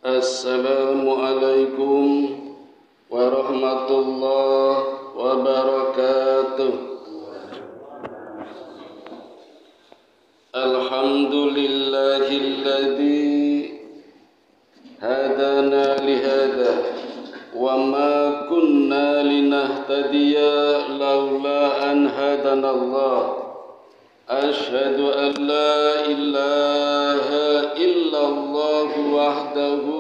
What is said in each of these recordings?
Assalamualaikum warahmatullahi wabarakatuh. Alhamdulillahilladzi hadana lihada wa ma kunna linahtadiya laula an hadanallah. Ashhadu an la ilaha illallah wahdahu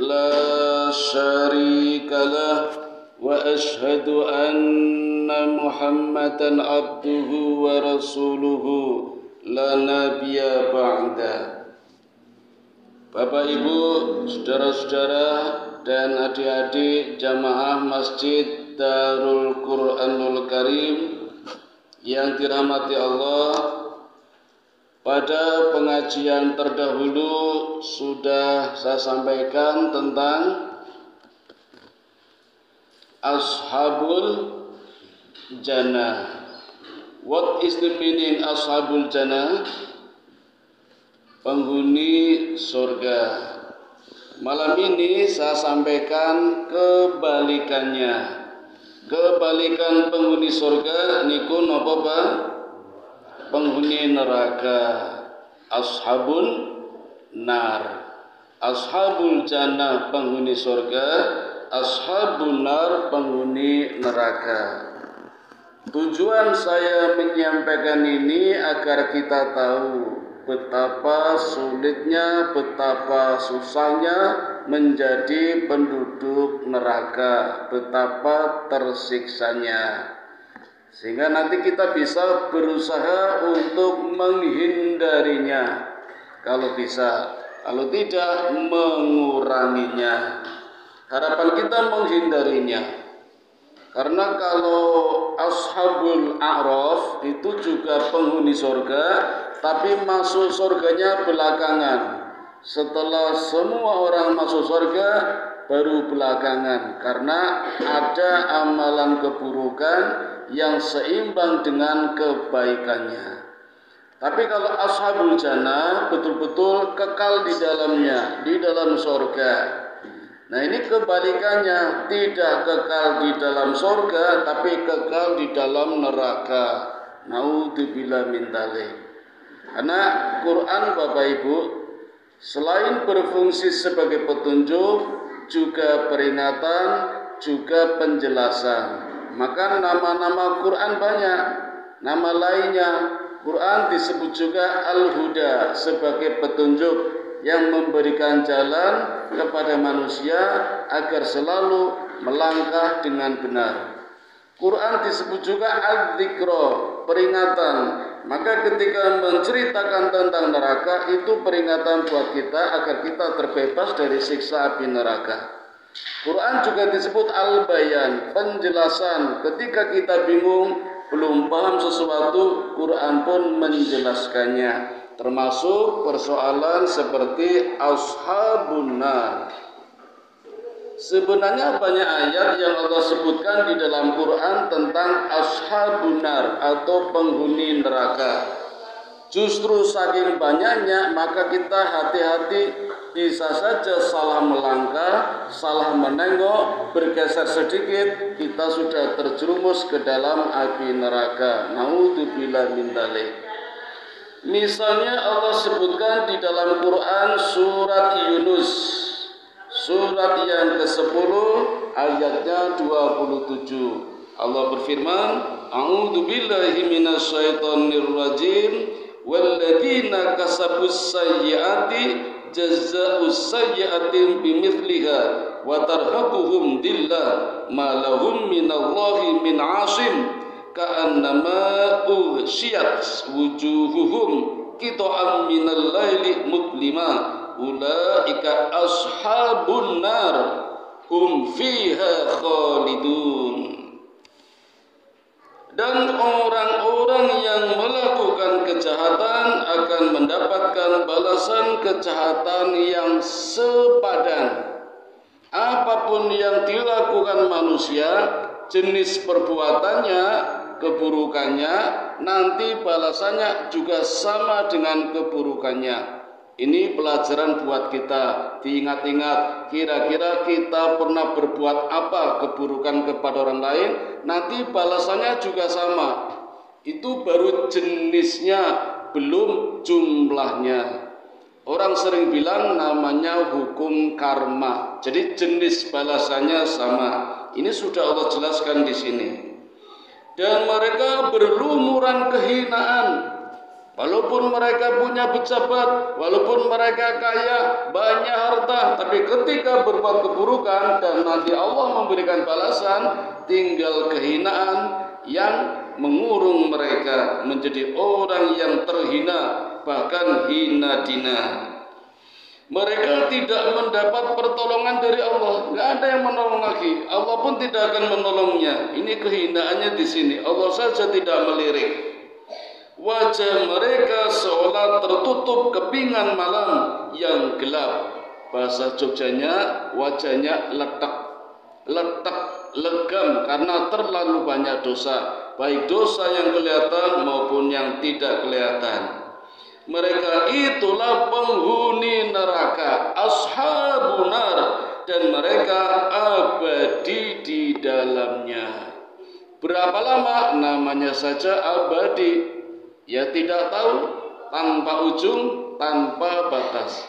la syarika lah wa ashhadu anna Muhammadan abduhu wa rasuluhu la nabiyya ba'da. Bapak Ibu, saudara-saudara dan adik-adik jamaah Masjid Darul Quranul Karim yang dirahmati Allah, pada pengajian terdahulu sudah saya sampaikan tentang Ashabul Jannah. What is the meaning Ashabul Jannah? Penghuni surga. Malam ini saya sampaikan kebalikannya. Kebalikan penghuni surga niku napa Pak? Penghuni neraka. Ashabun nar. Ashabul jannah penghuni surga, ashabun nar penghuni neraka. Tujuan saya menyampaikan ini agar kita tahu betapa sulitnya, betapa susahnya menjadi penduduk neraka, betapa tersiksanya, sehingga nanti kita bisa berusaha untuk menghindarinya kalau bisa, kalau tidak menguranginya. Harapan kita menghindarinya, karena kalau Ashabul A'raf itu juga penghuni surga, tapi masuk surganya belakangan. Setelah semua orang masuk surga, baru belakangan, karena ada amalan keburukan yang seimbang dengan kebaikannya. Tapi kalau ashabul jannah betul-betul kekal di dalamnya, di dalam surga. Nah ini kebalikannya, tidak kekal di dalam surga, tapi kekal di dalam neraka. Naudzubillah min dzalik. Karena Quran Bapak Ibu selain berfungsi sebagai petunjuk, juga peringatan, juga penjelasan. Maka nama-nama Quran banyak. Nama lainnya, Quran disebut juga Al-Huda, sebagai petunjuk yang memberikan jalan kepada manusia agar selalu melangkah dengan benar. Quran disebut juga Al-Dzikra, peringatan. Maka ketika menceritakan tentang neraka, itu peringatan buat kita agar kita terbebas dari siksa api neraka. Quran juga disebut Al-Bayan, penjelasan. Ketika kita bingung, belum paham sesuatu, Quran pun menjelaskannya. Termasuk persoalan seperti Ashabun Nar. Sebenarnya banyak ayat yang Allah sebutkan di dalam Quran tentang Ashabun Nar atau penghuni neraka. Justru saking banyaknya, maka kita hati-hati, bisa saja salah melangkah, salah menengok, bergeser sedikit, kita sudah terjerumus ke dalam api neraka. Naudzubillah min dzalik. Misalnya Allah sebutkan di dalam Quran surat Yunus, surat yang ke-10 ayatnya 27. Allah berfirman, A'udzu billahi minasyaitonir rajim, walladzina kasabus sayyiati jazaa'us sayyi'atin bimithliha wa tarhaquhum dillah ma lahum minallahi min 'asim ka'annama ughsyiyat wujuhuhum qita'an minal laili mutlima ulaika ashabun nar hum fiha khalidun. Dan orang-orang yang melakukan kejahatan akan mendapatkan balasan kejahatan yang sepadan. Apapun yang dilakukan manusia, jenis perbuatannya, keburukannya, nanti balasannya juga sama dengan keburukannya. Ini pelajaran buat kita. Diingat-ingat, kira-kira kita pernah berbuat apa keburukan kepada orang lain, nanti balasannya juga sama. Itu baru jenisnya, belum jumlahnya. Orang sering bilang namanya hukum karma. Jadi jenis balasannya sama. Ini sudah Allah jelaskan di sini. Dan mereka berlumuran kehinaan. Walaupun mereka punya pejabat, walaupun mereka kaya, banyak harta, tapi ketika berbuat keburukan dan nanti Allah memberikan balasan, tinggal kehinaan yang mengurung mereka menjadi orang yang terhina, bahkan hina dina. Mereka tidak mendapat pertolongan dari Allah, nggak ada yang menolong lagi. Allah pun tidak akan menolongnya. Ini kehinaannya di sini. Allah saja tidak melirik. Wajah mereka seolah tertutup kepingan malam yang gelap. Bahasa Jogjanya, wajahnya letak, legam karena terlalu banyak dosa, baik dosa yang kelihatan maupun yang tidak kelihatan. Mereka itulah penghuni neraka, ashabun nar, dan mereka abadi di dalamnya. Berapa lama? Namanya saja abadi. Ya tidak tahu, tanpa ujung, tanpa batas.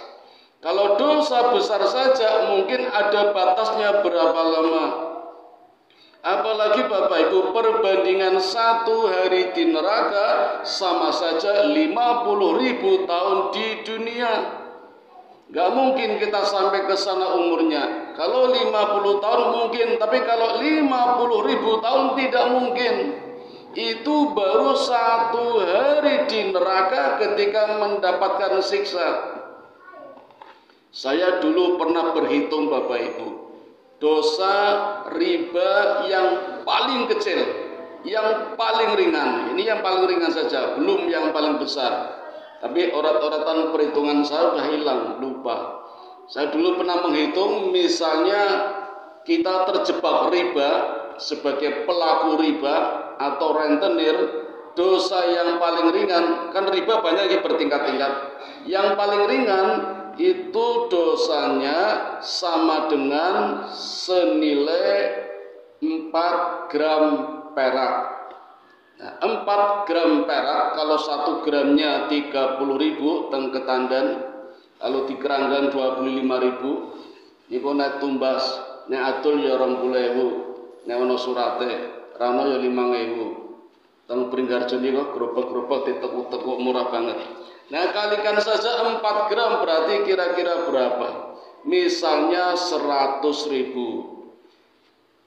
Kalau dosa besar saja mungkin ada batasnya berapa lama. Apalagi Bapak Ibu, perbandingan 1 hari di neraka sama saja 50.000 tahun di dunia. Gak mungkin kita sampai ke sana umurnya. Kalau 50 tahun mungkin, tapi kalau 50.000 tahun tidak mungkin. Itu baru 1 hari di neraka ketika mendapatkan siksa. Saya dulu pernah berhitung Bapak Ibu, dosa riba yang paling kecil, yang paling ringan. Ini yang paling ringan saja, belum yang paling besar. Tapi orat-oratan perhitungan saya sudah hilang, lupa. Saya dulu pernah menghitung, misalnya kita terjebak riba sebagai pelaku riba atau rentenir, dosa yang paling ringan, kan riba banyak di bertingkat-tingkat. Yang paling ringan itu dosanya sama dengan senilai 4 gram perak. Nah, 4 gram perak, kalau 1 gramnya 30.000 teng ketandan, kalau di keranggan 25.000, niku nek tumbas, nek atul ya 20.000, nek ana surate rano ya 5.000. Teng Bringharjo niku gerobak-gerobak ditekuk-tekuk murah banget. Nah, kalikan saja 4 gram berarti kira-kira berapa? Misalnya 100.000.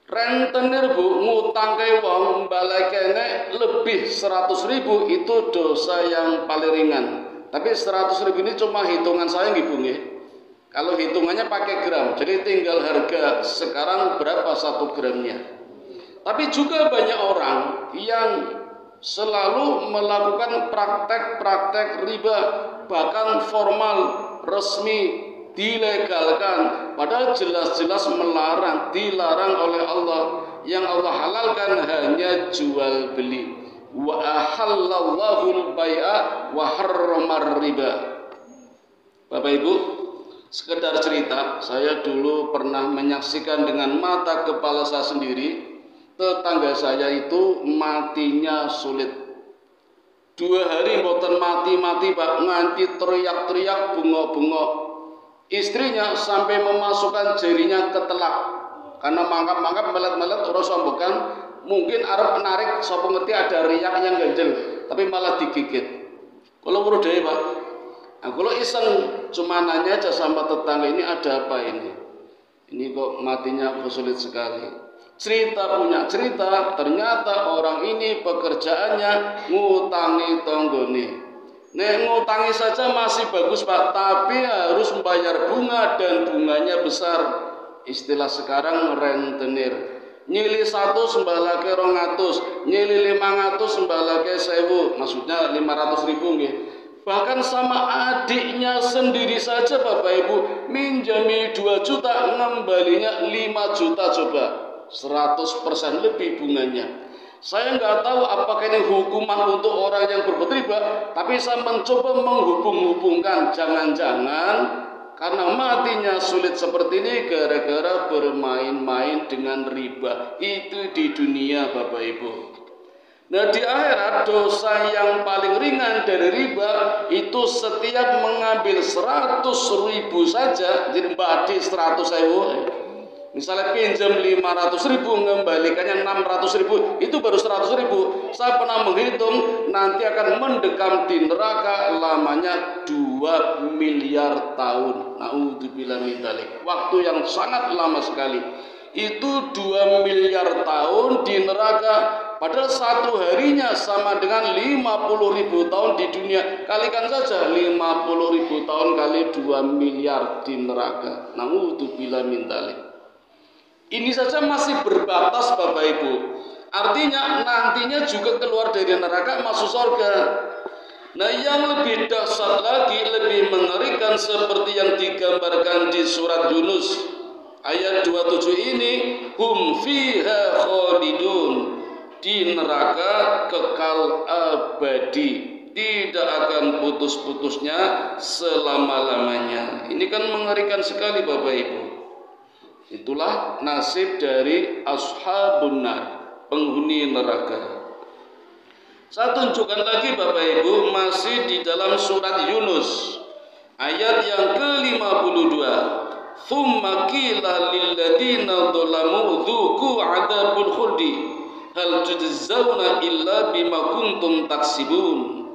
Rentenir Bu, ngutang ke wong balik kene lebih 100.000, itu dosa yang paling ringan. Tapi 100.000 ini cuma hitungan saya nggih Bu nggih. Kalau hitungannya pakai gram, jadi tinggal harga sekarang berapa 1 gramnya. Tapi juga banyak orang yang selalu melakukan praktek-praktek riba, bahkan formal, resmi, dilegalkan, padahal jelas-jelas melarang, dilarang oleh Allah. Yang Allah halalkan hanya jual beli. Wa ahallallahu al-bai'a wa harramar riba. Bapak Ibu, sekedar cerita, saya dulu pernah menyaksikan dengan mata kepala saya sendiri, tetangga saya itu matinya sulit. 2 hari mboten mati-mati Pak, nganti teriak-teriak, bengok-bengok. Istrinya sampai memasukkan jarinya ke telak karena mangkap-mangkap melet-melet orang sambukan, mungkin arep menarik sapa ngerti ada riak yang ganjel, tapi malah digigit. Kalau urut dhewe Pak. Nah, kalau iseng cuma nanya aja sama tetangga, ini ada apa ini? Ini kok matinya sulit sekali. Cerita punya cerita, ternyata orang ini pekerjaannya ngutangi tonggone. Nek ngutangi saja masih bagus Pak, tapi harus membayar bunga dan bunganya besar. Istilah sekarang rentenir. Nyili 1 sembalake 200, nyili 500 sembalake 1000, maksudnya 500.000 nggih. Bahkan sama adiknya sendiri saja Bapak Ibu, minjami 2 juta, ngembalinya 5 juta coba. 100% lebih bunganya. Saya nggak tahu apakah ini hukuman untuk orang yang berbuat riba, tapi saya mencoba menghubung-hubungkan, jangan-jangan karena matinya sulit seperti ini gara-gara bermain-main dengan riba. Itu di dunia, Bapak Ibu. Nah, di akhirat dosa yang paling ringan dari riba itu setiap mengambil 100.000 saja, jadi mbadi 100.000. Misalnya pinjam 500.000, mengembalikannya 600.000, itu baru 100.000. Saya pernah menghitung, nanti akan mendekam di neraka lamanya 2 miliar tahun. Na'udzubillah min dzalik. Waktu yang sangat lama sekali. Itu 2 miliar tahun di neraka. Padahal satu harinya sama dengan 50.000 tahun di dunia. Kalikan saja 50.000 tahun kali 2 miliar di neraka. Na'udzubillah min dzalik. Ini saja masih berbatas, Bapak Ibu. Artinya nantinya juga keluar dari neraka masuk surga. Nah, yang lebih dahsyat lagi, lebih mengerikan seperti yang digambarkan di surat Yunus ayat 27 ini, hum fiha khalidun, di neraka kekal abadi, tidak akan putus-putusnya selama-lamanya. Ini kan mengerikan sekali, Bapak Ibu. Itulah nasib dari ashabun nar, penghuni neraka. Saya tunjukkan lagi, Bapak Ibu, masih di dalam surat Yunus ayat yang ke-52. Tsumma qila lil ladzina dzalamu dzuqu 'adzabul khuldi hal tujzauna illa bima kuntum taksibun.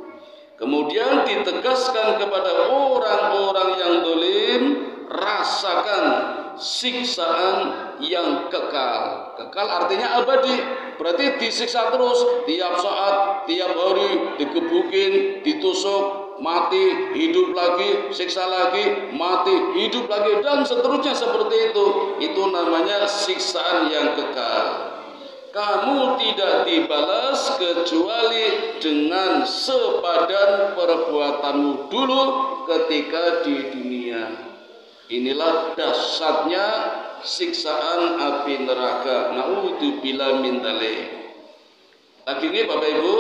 Kemudian ditegaskan kepada orang-orang yang zalim, rasakan siksaan yang kekal. Kekal artinya abadi, berarti disiksa terus, tiap saat, tiap hari, digebukin, ditusuk, mati, hidup lagi, siksa lagi, mati, hidup lagi, dan seterusnya seperti itu. Itu namanya siksaan yang kekal. Kamu tidak dibalas kecuali dengan sepadan perbuatanmu dulu ketika di dunia. Inilah dahsyatnya siksaan api neraka. Na'udzubillah min dzalik. Lagi ini Bapak Ibu,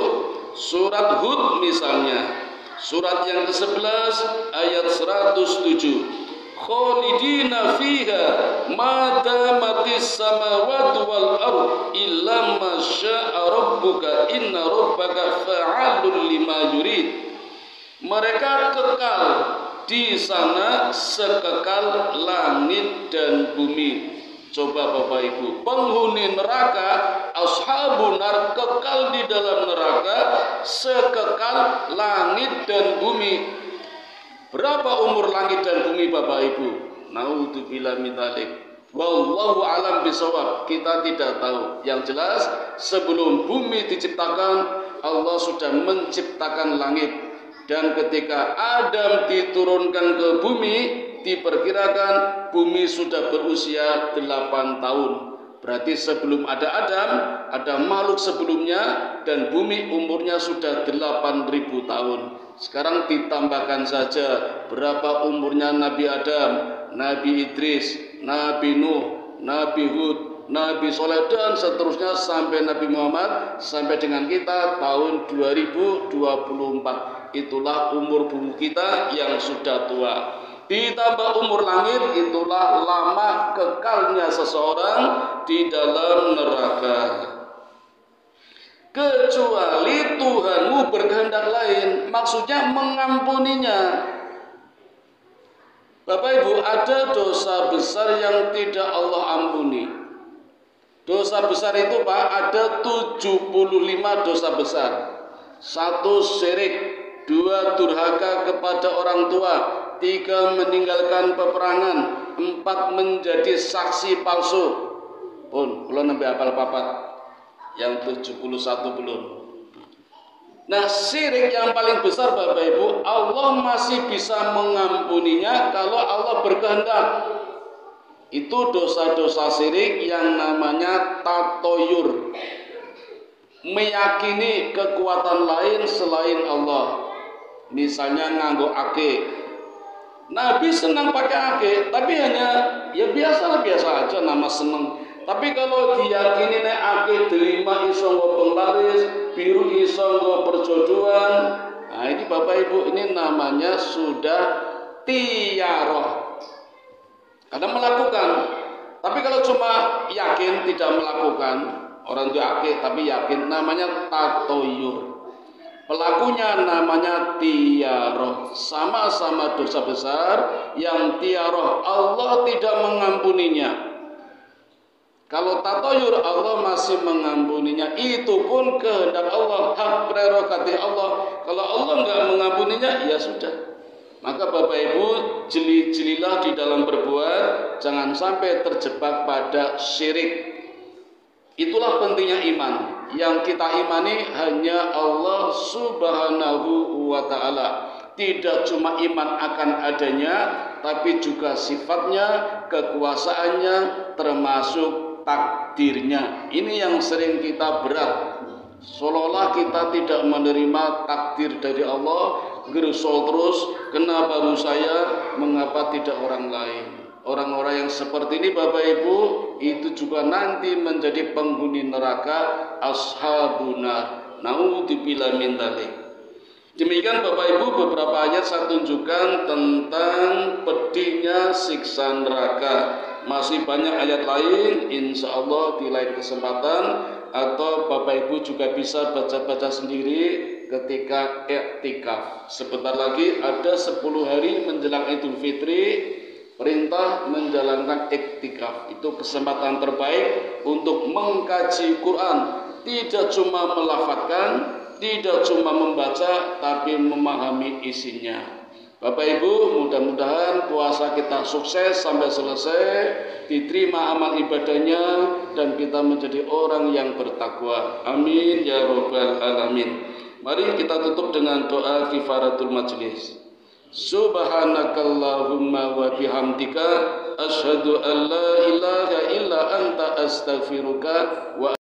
surat Hud misalnya, surat yang ke-11 ayat 107. Khalidina fiha ma damatis samawati wal ard illa ma syaa rabbuka inna rabbaka fa'alun lima yurid. Mereka kekal di sana sekekal langit dan bumi. Coba Bapak Ibu, penghuni neraka, ashabun nar, kekal di dalam neraka sekekal langit dan bumi. Berapa umur langit dan bumi, Bapak Ibu? Naudzubillah min dzalik. Wallahu alam bisawab. Kita tidak tahu. Yang jelas, sebelum bumi diciptakan, Allah sudah menciptakan langit. Dan ketika Adam diturunkan ke bumi, diperkirakan bumi sudah berusia 8 tahun. Berarti sebelum ada Adam, ada makhluk sebelumnya, dan bumi umurnya sudah 8.000 tahun. Sekarang ditambahkan saja berapa umurnya Nabi Adam, Nabi Idris, Nabi Nuh, Nabi Hud, Nabi Soleh, dan seterusnya sampai Nabi Muhammad, sampai dengan kita tahun 2024. Itulah umur bumi kita yang sudah tua. Ditambah umur langit, itulah lama kekalnya seseorang di dalam neraka. Kecuali Tuhanmu berkehendak lain, maksudnya mengampuninya. Bapak Ibu, ada dosa besar yang tidak Allah ampuni. Dosa besar itu Pak, ada 75 dosa besar. 1 syirik, 2 durhaka kepada orang tua, 3 meninggalkan peperangan, 4 menjadi saksi palsu. Pun, belum nembe hafal papat. Yang 71 belum. Nah, syirik yang paling besar Bapak Ibu, Allah masih bisa mengampuninya kalau Allah berkehendak. Itu dosa-dosa syirik yang namanya tatoyur, meyakini kekuatan lain selain Allah. Misalnya nganggo ake. Nabi senang pakai ake, tapi hanya ya biasa aja nama seneng. Tapi kalau diyakini nek ake delima iso nggo penglaris, biru iso nggo perjodohan. Nah, ini Bapak Ibu, ini namanya sudah tiaroh. Kadang melakukan. Tapi kalau cuma yakin tidak melakukan, orang itu yakin tapi yakin, namanya tatoyur. Pelakunya namanya tiaroh. Sama-sama dosa besar. Yang tiaroh Allah tidak mengampuninya. Kalau tatoyur Allah masih mengampuninya. Itu pun kehendak Allah, hak prerogatif Allah. Kalau Allah nggak mengampuninya, ya sudah. Maka Bapak Ibu, jeli-jelilah di dalam berbuat, jangan sampai terjebak pada syirik. Itulah pentingnya iman. Yang kita imani hanya Allah Subhanahu wa ta'ala. Tidak cuma iman akan adanya, tapi juga sifatnya, kekuasaannya, termasuk takdirnya. Ini yang sering kita berat. Seolah-olah kita tidak menerima takdir dari Allah, gerusol terus, kenapa baru saya, mengapa tidak orang lain. Orang-orang yang seperti ini Bapak Ibu, itu juga nanti menjadi penghuni neraka, ashabunar. Naudzubillah min dzalik. Demikian Bapak Ibu, beberapa ayat saya tunjukkan tentang pedihnya siksa neraka. Masih banyak ayat lain, insya Allah di lain kesempatan, atau Bapak Ibu juga bisa baca-baca sendiri ketika iktikaf. Sebentar lagi ada 10 hari menjelang Idul Fitri, perintah menjalankan iktikaf. Itu kesempatan terbaik untuk mengkaji Quran. Tidak cuma melafadzkan, tidak cuma membaca, tapi memahami isinya. Bapak Ibu, mudah-mudahan puasa kita sukses sampai selesai, diterima amal ibadahnya, dan kita menjadi orang yang bertakwa. Amin ya rabbal alamin. Mari kita tutup dengan doa kifaratul majlis. Subhanakallahumma wa bihamdika asyhadu an la ilaha illa anta astaghfiruka wa